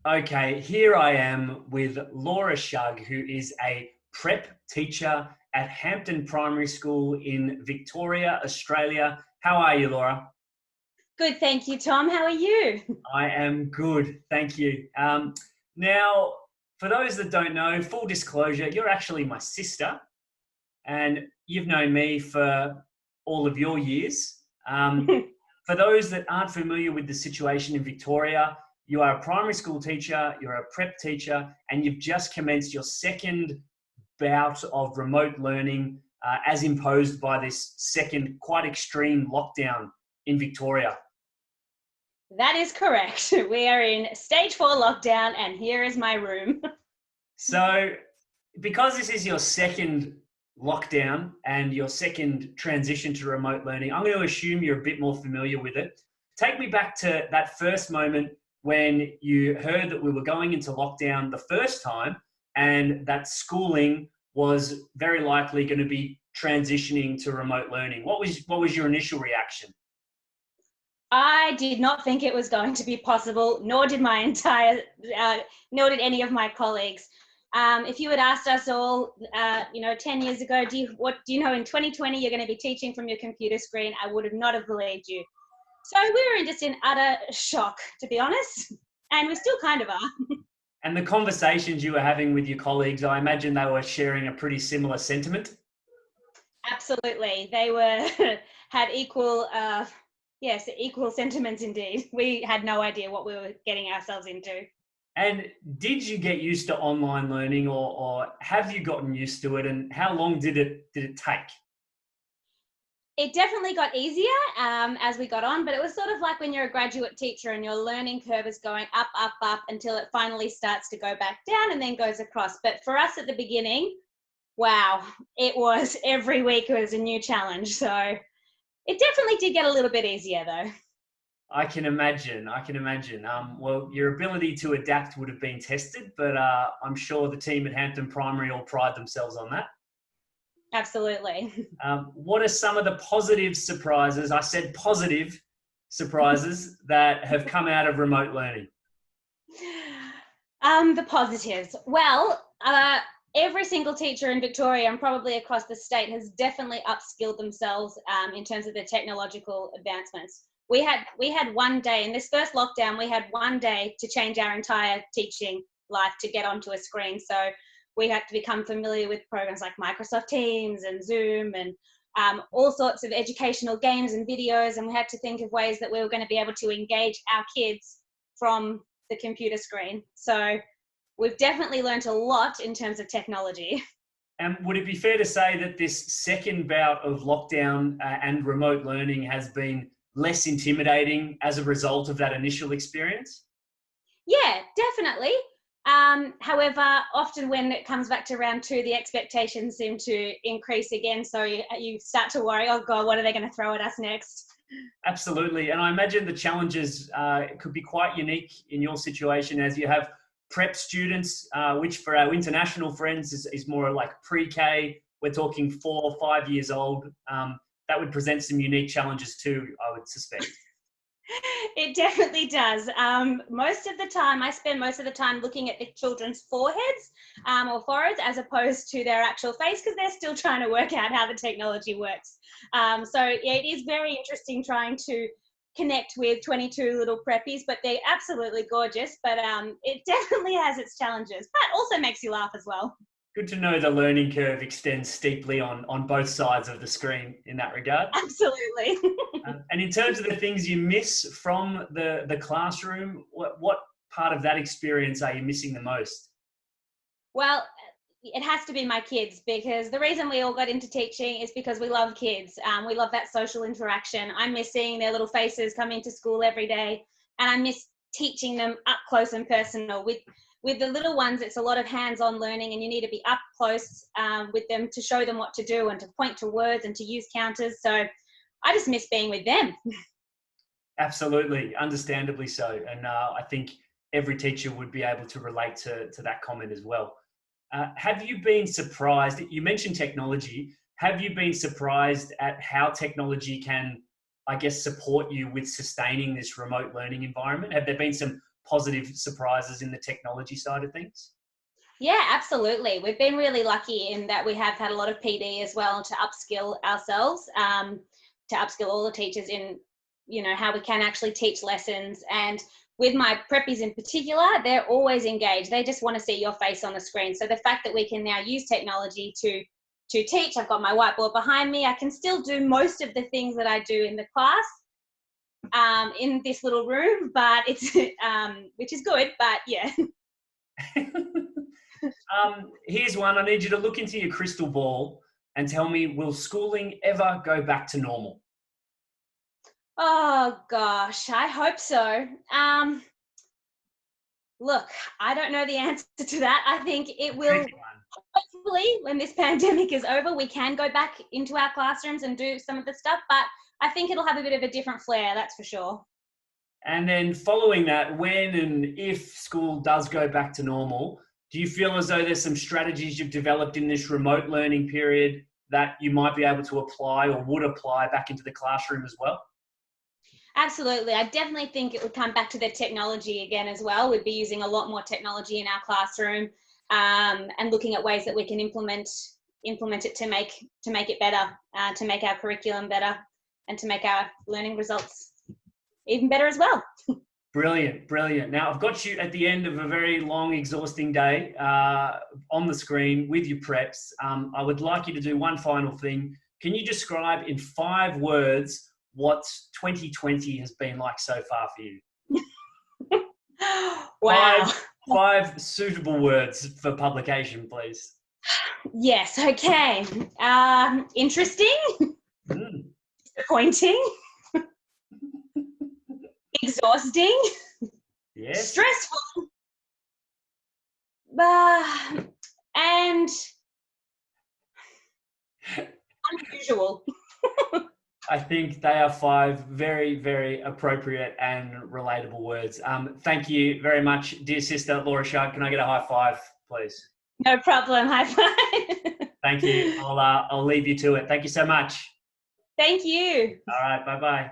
Okay, here I am with Laura Shug, who is a prep teacher at Hampton Primary School in Victoria, Australia. How are you, Laura? Good, thank you, Tom. How are you? I am good, thank you. Now, for those that don't know, full disclosure, you're actually my sister, and you've known me for all of your years. For those that aren't familiar with the situation in Victoria, you are a primary school teacher, you're a prep teacher, and you've just commenced your second bout of remote learning as imposed by this second quite extreme lockdown in Victoria. That is correct. We are in stage 4 lockdown, and here is my room. So, because this is your second lockdown and your second transition to remote learning, I'm going to assume you're a bit more familiar with it. Take me back to that first moment when you heard that we were going into lockdown the first time and that schooling was very likely going to be transitioning to remote learning. What was your initial reaction? I did not think it was going to be possible, nor did nor did any of my colleagues. If you had asked us all, 10 years ago, do you know in 2020 you're going to be teaching from your computer screen? I would have not have believed you. So we were just in utter shock, to be honest, and we still kind of are. And the conversations you were having with your colleagues, I imagine they were sharing a pretty similar sentiment. Absolutely, they were had equal. Yes, equal sentiments indeed. We had no idea what we were getting ourselves into. And did you get used to online learning, or have you gotten used to it? And how long did it take? It definitely got easier as we got on, but it was sort of like when you're a graduate teacher and your learning curve is going up, up, up until it finally starts to go back down and then goes across. But for us at the beginning, wow, it was every week it was a new challenge. So it definitely did get a little bit easier though. I can imagine. I can imagine. Well, your ability to adapt would have been tested, but I'm sure the team at Hampton Primary all pride themselves on that. Absolutely. What are some of the positive surprises? I said positive surprises that have come out of remote learning. The positives. Well, every single teacher in Victoria and probably across the state has definitely upskilled themselves in terms of their technological advancements. We had one day in this first lockdown. We had one day to change our entire teaching life to get onto a screen. So we had to become familiar with programs like Microsoft Teams and Zoom and all sorts of educational games and videos. And we had to think of ways that we were going to be able to engage our kids from the computer screen. So we've definitely learned a lot in terms of technology. And would it be fair to say that this second bout of lockdown and remote learning has been less intimidating as a result of that initial experience? Yeah, definitely. However, often when it comes back to round two, the expectations seem to increase again. So you start to worry, oh God, what are they going to throw at us next? Absolutely. And I imagine the challenges could be quite unique in your situation as you have prep students, which for our international friends is more like pre-K. We're talking 4 or 5 years old. That would present some unique challenges too, I would suspect. It definitely does. Most of the time, I spend most of the time looking at the children's foreheads or foreheads as opposed to their actual face because they're still trying to work out how the technology works. So yeah, it is very interesting trying to connect with 22 little preppies, but they're absolutely gorgeous. But it definitely has its challenges, but also makes you laugh as well. Good to know the learning curve extends steeply on both sides of the screen in that regard. Absolutely. And in terms of the things you miss from the classroom, what part of that experience are you missing the most? Well, it has to be my kids because the reason we all got into teaching is because we love kids. We love that social interaction. I miss seeing their little faces coming to school every day, and I miss teaching them up close and personal. With the little ones, it's a lot of hands-on learning, and you need to be up close with them to show them what to do and to point to words and to use counters. So I just miss being with them. Absolutely, understandably so. And I think every teacher would be able to relate to that comment as well. Have you been surprised? You mentioned technology. Have you been surprised at how technology can, I guess, support you with sustaining this remote learning environment? Have there been some positive surprises in the technology side of things? Yeah, absolutely. We've been really lucky in that we have had a lot of PD as well to upskill ourselves, to upskill all the teachers in, how we can actually teach lessons. And with my preppies in particular, they're always engaged. They just want to see your face on the screen. So the fact that we can now use technology to teach, I've got my whiteboard behind me. I can still do most of the things that I do in the class in this little room, but it's which is good. But yeah. Here's one. I need you to look into your crystal ball and tell me, will schooling ever go back to normal? Oh gosh, I hope so. Look, I don't know the answer to that. I think it will. Hopefully, when this pandemic is over, we can go back into our classrooms and do some of the stuff, but I think it'll have a bit of a different flair, that's for sure. And then following that, when and if school does go back to normal, do you feel as though there's some strategies you've developed in this remote learning period that you might be able to apply or would apply back into the classroom as well? Absolutely. I definitely think it would come back to the technology again as well. We'd be using a lot more technology in our classroom, and looking at ways that we can implement it to make it better, to make our curriculum better, and to make our learning results even better as well. Brilliant, brilliant. Now, I've got you at the end of a very long, exhausting day on the screen with your preps. I would like you to do one final thing. Can you describe in 5 words what 2020 has been like so far for you? Wow. 5 suitable words for publication, please. Yes, okay. Interesting. Disappointing. Exhausting. Yes. Stressful. And unusual. I think they are 5 very, very appropriate and relatable words. Thank you very much, dear sister Laura Shark. Can I get a high five, please? No problem. High five. Thank you. I'll leave you to it. Thank you so much. Thank you. All right. Bye-bye.